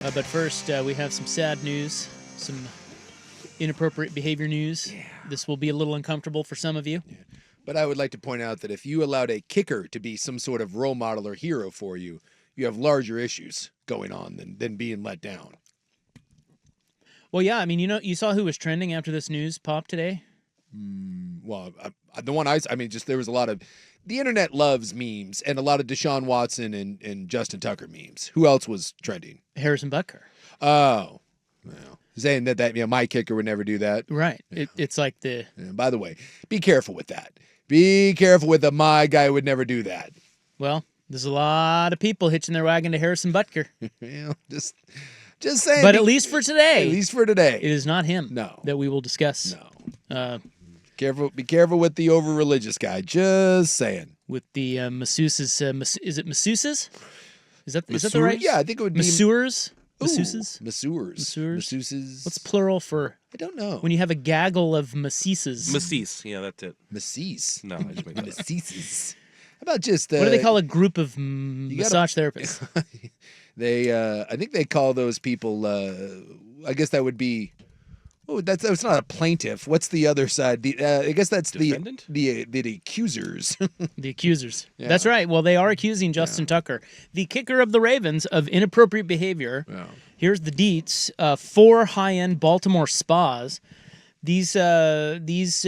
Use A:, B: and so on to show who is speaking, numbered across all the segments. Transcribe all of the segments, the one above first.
A: But first, we have some sad news, some inappropriate behavior news.
B: Yeah.
A: This will be a little uncomfortable for some of you.
B: Yeah. But I would like to point out that if you allowed a kicker to be some sort of role model or hero for you, you have larger issues going on than being let down.
A: Well, yeah, I mean, you saw who was trending after this news popped today?
B: Well, the one there was a lot of, the internet loves memes and a lot of Deshaun Watson and Justin Tucker memes. Who else was trending?
A: Harrison Butker.
B: Oh, well, saying that my kicker would never do that.
A: Right.
B: Yeah.
A: It's like the...
B: And by the way, be careful with that. Be careful with my guy would never do that.
A: Well, there's a lot of people hitching their wagon to Harrison Butker.
B: Well, just saying.
A: But at least for today.
B: At least for today.
A: It is not him that we will discuss.
B: No. Be careful with the over-religious guy. Just saying.
A: With the masseuses. Is it masseuses? Is that the right?
B: Yeah, I think it would be.
A: Masseurs?
B: Ooh,
A: Masseuses?
B: Masseuses.
A: What's plural for?
B: I don't know.
A: When you have a gaggle of masseuses.
C: Masseuse. Yeah, that's it.
B: Masseuse.
C: No, I just made that up.
B: Masseuses. How about just...
A: what do they call a group of massage therapists?
B: I think they call those people, I guess that would be... Oh, that's not a plaintiff. What's the other side? I guess that's
C: Defendant?
B: the accusers.
A: The accusers.
B: Yeah.
A: That's right. Well, they are accusing Justin Tucker, the kicker of the Ravens, of inappropriate behavior.
B: Yeah.
A: Here's the deets. 4 high-end Baltimore spas. These allegations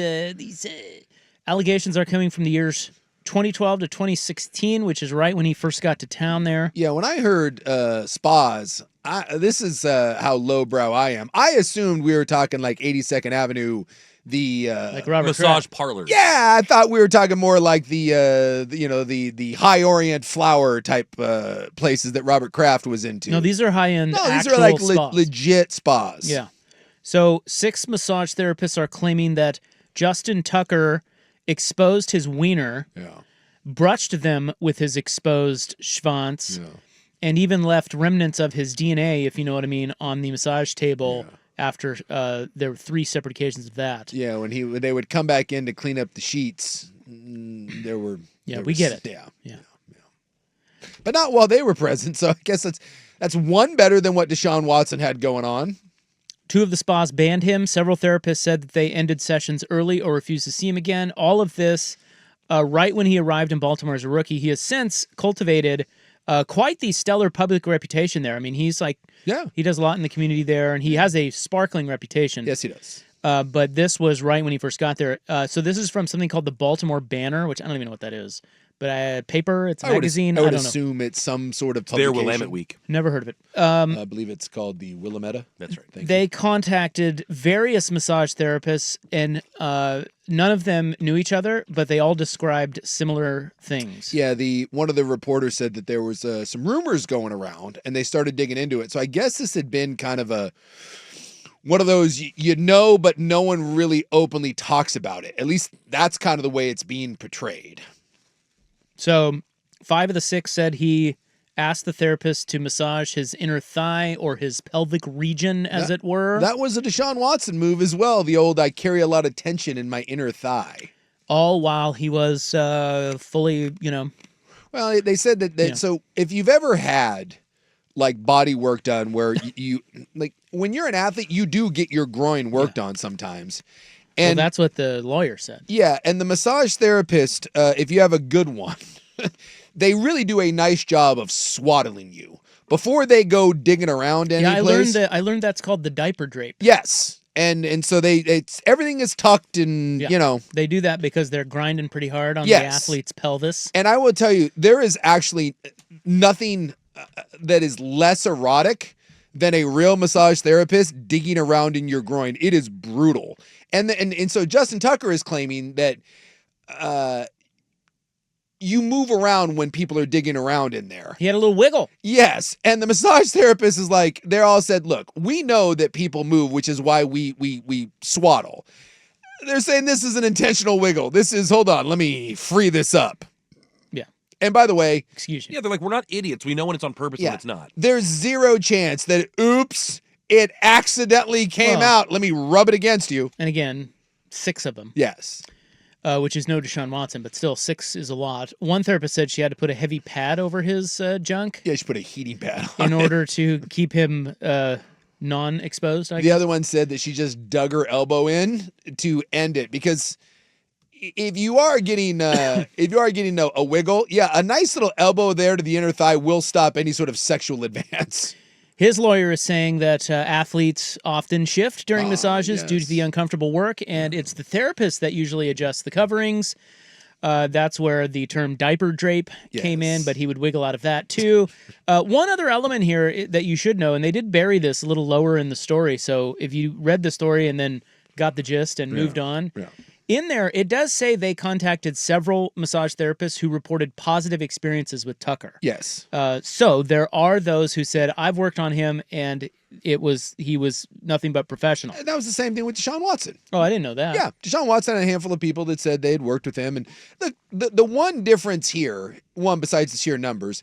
A: are coming from the years 2012 to 2016, which is right when he first got to town there.
B: Yeah, when I heard spas, this is how lowbrow I am. I assumed we were talking like 82nd Avenue,
A: Like Robert
C: Massage
A: Kraft.
C: parlors.
B: Yeah, I thought we were talking more like the High Orient flower type places that Robert Kraft was into.
A: No, these are high-end
B: No, these
A: actual
B: are like
A: spas.
B: legit spas.
A: Yeah. So 6 massage therapists are claiming that Justin Tucker exposed his wiener, brushed them with his exposed schwanz, and even left remnants of his DNA, if you know what I mean, on the massage table after there were 3 separate occasions of that.
B: Yeah, when they would come back in to clean up the sheets, there were...
A: We get it.
B: Yeah. But not while they were present, so I guess that's one better than what Deshaun Watson had going on.
A: 2 of the spas banned him. Several therapists said that they ended sessions early or refused to see him again. All of this right when he arrived in Baltimore as a rookie. He has since cultivated quite the stellar public reputation there. I mean, he's like, he does a lot in the community there, and he has a sparkling reputation.
B: Yes, he does.
A: But this was right when he first got there. So this is from something called the Baltimore Banner, which I don't even know what that is. But paper, it's a magazine.
B: I would
A: don't know.
B: assume it's some sort of
C: Their
B: publication.
C: Willamette Week.
A: Never heard of it.
B: I believe it's called the Willamette.
C: That's right.
A: They contacted various massage therapists, and none of them knew each other, but they all described similar things.
B: Yeah, one of the reporters said that there was some rumors going around, and they started digging into it. So I guess this had been kind of one of those but no one really openly talks about it. At least that's kind of the way it's being portrayed.
A: So 5 of the 6 said he asked the therapist to massage his inner thigh or his pelvic region, as it were.
B: That was a Deshaun Watson move as well. The old, I carry a lot of tension in my inner thigh.
A: All while he was fully,
B: Well, they said that so if you've ever had like body work done where you like when you're an athlete, you do get your groin worked on sometimes. And
A: that's what the lawyer said.
B: Yeah, and the massage therapist, if you have a good one, they really do a nice job of swaddling you before they go digging around any place.
A: I learned that's called the diaper drape.
B: Yes. And so everything is tucked and,
A: They do that because they're grinding pretty hard on the athlete's pelvis.
B: And I will tell you, there is actually nothing that is less erotic than a real massage therapist digging around in your groin. It is brutal. And so Justin Tucker is claiming that you move around when people are digging around in there.
A: He had a little wiggle.
B: Yes. And the massage therapist is like, they're all said, look, we know that people move, which is why we swaddle. They're saying this is an intentional wiggle. This is, hold on, let me free this up.
A: Yeah.
B: And by the way,
A: excuse me.
C: Yeah, they're like, we're not idiots. We know when it's on purpose when it's not.
B: There's zero chance that, it accidentally came out. Let me rub it against you.
A: And again, 6 of them.
B: Yes.
A: which is no Deshaun Watson, but still 6 is a lot. One therapist said she had to put a heavy pad over his junk.
B: Yeah, she put a heating pad on
A: in order to keep him non-exposed.
B: The other one said that she just dug her elbow in to end it, because if you are getting a wiggle, yeah, a nice little elbow there to the inner thigh will stop any sort of sexual advance.
A: His lawyer is saying that athletes often shift during massages due to the uncomfortable work, and it's the therapist that usually adjusts the coverings. That's where the term diaper drape came in, but he would wiggle out of that too. One other element here that you should know, and they did bury this a little lower in the story, so if you read the story and then got the gist and moved on, in there, it does say they contacted several massage therapists who reported positive experiences with Tucker.
B: Yes.
A: So there are those who said, I've worked on him and he was nothing but professional.
B: That was the same thing with Deshaun Watson.
A: Oh, I didn't know that.
B: Yeah, Deshaun Watson had a handful of people that said they had worked with him. And the one difference here, besides the sheer numbers,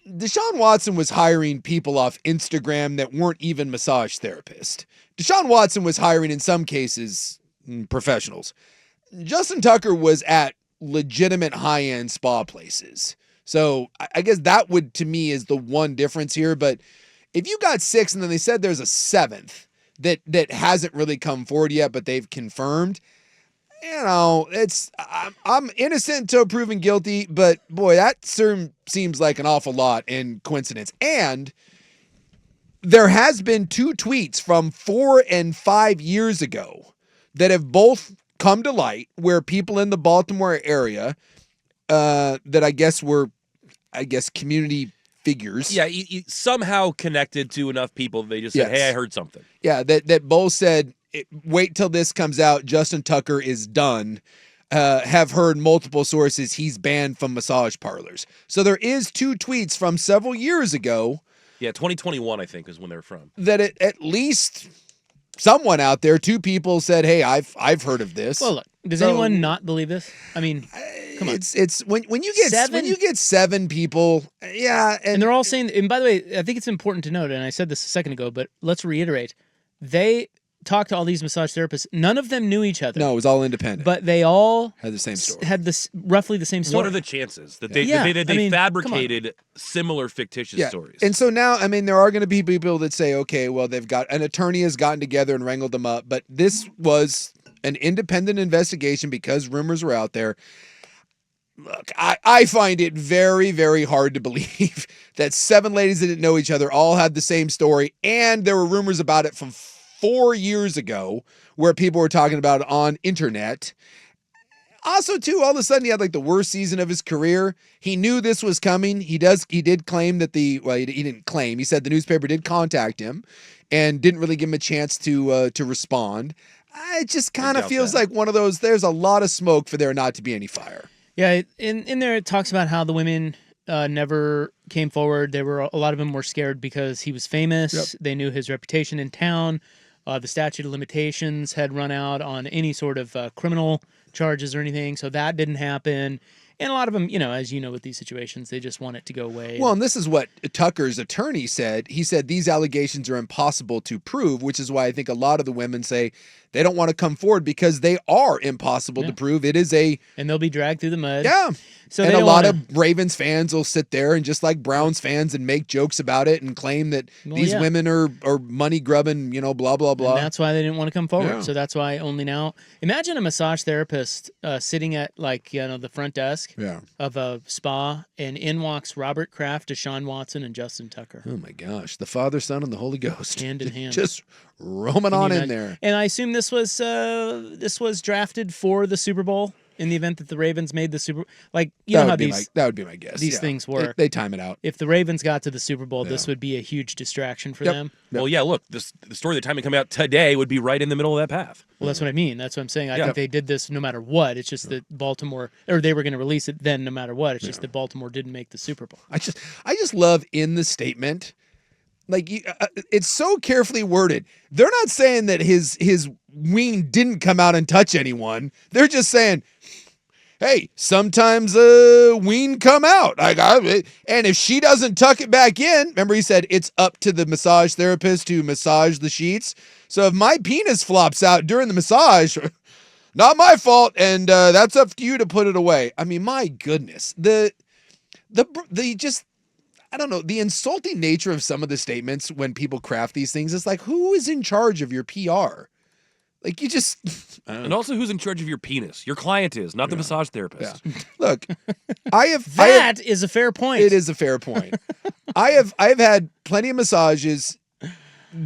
B: Deshaun Watson was hiring people off Instagram that weren't even massage therapists. Deshaun Watson was hiring, in some cases, professionals. Justin Tucker was at legitimate high-end spa places. So I guess that would, to me, is the one difference here. But if you got 6 and then they said there's a 7th that hasn't really come forward yet, but they've confirmed, I'm innocent until proven guilty, but boy, that seems like an awful lot in coincidence. And there has been 2 tweets from 4 and 5 years ago that have both come to light, where people in the Baltimore area that I guess were community figures.
C: Yeah, he somehow connected to enough people that they just said, hey, I heard something.
B: Yeah, that both said, wait till this comes out, Justin Tucker is done. Have heard multiple sources he's banned from massage parlors. So there is 2 tweets from several years ago.
C: Yeah, 2021, I think, is when they're from.
B: That at least someone out there, 2 people said, hey, I've heard of this.
A: Well, look, does anyone not believe this? I mean, come on.
B: It's when you get 7 people,
A: and they're all saying, and by the way, I think it's important to note, and I said this a second ago, but let's reiterate, they talked to all these massage therapists. None of them knew each other.
B: No, it was all independent.
A: But they all
B: had the same story.
A: Had roughly the same story.
C: What are the chances that they fabricated similar fictitious stories?
B: And so now, I mean, there are going to be people that say, okay, well, they've got an attorney has gotten together and wrangled them up, but this was an independent investigation because rumors were out there. Look, I find it very, very hard to believe that 7 ladies that didn't know each other all had the same story, and there were rumors about it from 4 years ago where people were talking about it on internet. Also, too, all of a sudden he had like the worst season of his career. He knew this was coming. He did claim that he didn't claim. He said the newspaper did contact him and didn't really give him a chance to respond. It just kind of feels like one of those, there's a lot of smoke for there not to be any fire.
A: Yeah, in there it talks about how the women never came forward. A lot of them were scared because he was famous. Yep. They knew his reputation in town. The statute of limitations had run out on any sort of criminal charges or anything, so that didn't happen. And a lot of them, as you know, with these situations, they just want it to go away.
B: Well, and this is what Tucker's attorney said. He said these allegations are impossible to prove, which is why I think a lot of the women say they don't want to come forward because they are impossible to prove. It is and
A: they'll be dragged through the mud.
B: Yeah. So and a lot of Ravens fans will sit there and just like Browns fans and make jokes about it and claim that these women are money grubbing, blah, blah, blah.
A: And that's why they didn't want to come forward. Yeah. So that's why only now. Imagine a massage therapist sitting at the front desk of a spa, and in walks Robert Kraft, Deshaun Watson, and Justin Tucker.
B: Oh my gosh. The Father, Son, and the Holy Ghost.
A: Hand in hand.
B: Just roaming on in there.
A: And I assume this was drafted for the Super Bowl. In the event that the Ravens made the Super Bowl, that
B: would be my guess.
A: These things work.
B: They time it out.
A: If the Ravens got to the Super Bowl, this would be a huge distraction for them.
C: Yep. Well, yeah. Look, the story, the time it coming out today, would be right in the middle of that path.
A: Well, that's what I mean. That's what I'm saying. I think they did this no matter what. It's just that Baltimore, or they were going to release it then no matter what. It's just that Baltimore didn't make the Super Bowl.
B: I just love in the statement. It's so carefully worded. They're not saying that his wing didn't come out and touch anyone. They're just saying, hey, sometimes ween come out. And if she doesn't tuck it back in, remember he said it's up to the massage therapist to massage the sheets. So if my penis flops out during the massage, not my fault, and that's up to you to put it away. I mean, my goodness, the just, I don't know, the insulting nature of some of the statements when people craft these things is like, who is in charge of your PR? Like, you just...
C: And also, who's in charge of your penis? Your client is, not the massage therapist.
B: Yeah. Look,
A: That is a fair point.
B: It is a fair point. I've had plenty of massages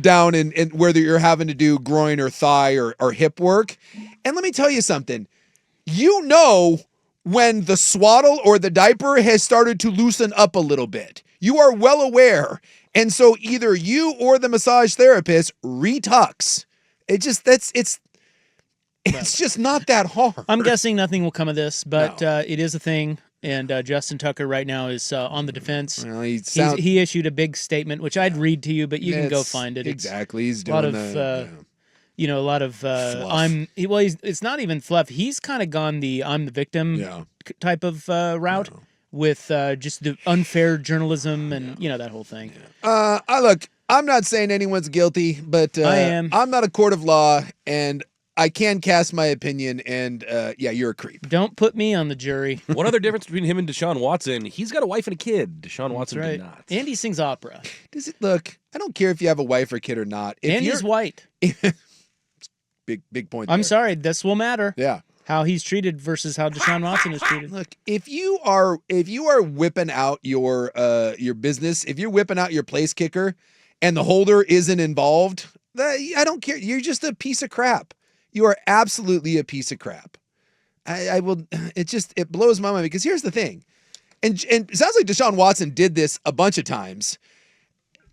B: down in whether you're having to do groin or thigh or hip work. And let me tell you something. You know when the swaddle or the diaper has started to loosen up a little bit. You are well aware. And so either you or the massage therapist retucks. It's just not that hard.
A: I'm guessing nothing will come of this, but it is a thing. And Justin Tucker right now is on the defense.
B: Well,
A: he issued a big statement, which I'd read to you, but you can go find it.
B: Exactly. He's doing
A: a lot of it's not even fluff. He's kind of gone the I'm the victim type of route with just the unfair journalism and that whole thing.
B: I'm not saying anyone's guilty, but
A: I am.
B: I'm not a court of law, and I can cast my opinion, and you're a creep.
A: Don't put me on the jury.
C: One other difference between him and Deshaun Watson, he's got a wife and a kid. Deshaun Watson did not.
A: And he sings opera.
B: Look, I don't care if you have a wife or kid or not.
A: And he's white.
B: Big point.
A: I'm sorry, this will matter.
B: Yeah.
A: How he's treated versus how Deshaun Watson is treated.
B: Look, if you are whipping out your business, if you're whipping out your place kicker, and the holder isn't involved, I don't care. You're just a piece of crap. You are absolutely a piece of crap. It blows my mind because here's the thing. And it sounds like Deshaun Watson did this a bunch of times.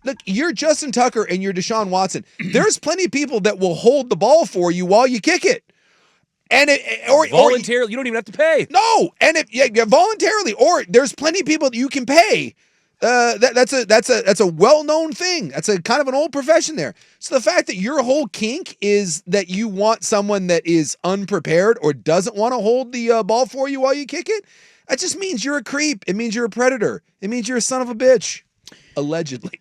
B: Look, you're Justin Tucker and you're Deshaun Watson. There's plenty of people that will hold the ball for you while you kick it. And
C: voluntarily, you don't even have to pay.
B: No, and voluntarily, or there's plenty of people that you can pay. That's a well-known thing. That's a kind of an old profession there. So the fact that your whole kink is that you want someone that is unprepared or doesn't want to hold the ball for you while you kick it, that just means you're a creep. It means you're a predator. It means you're a son of a bitch. Allegedly.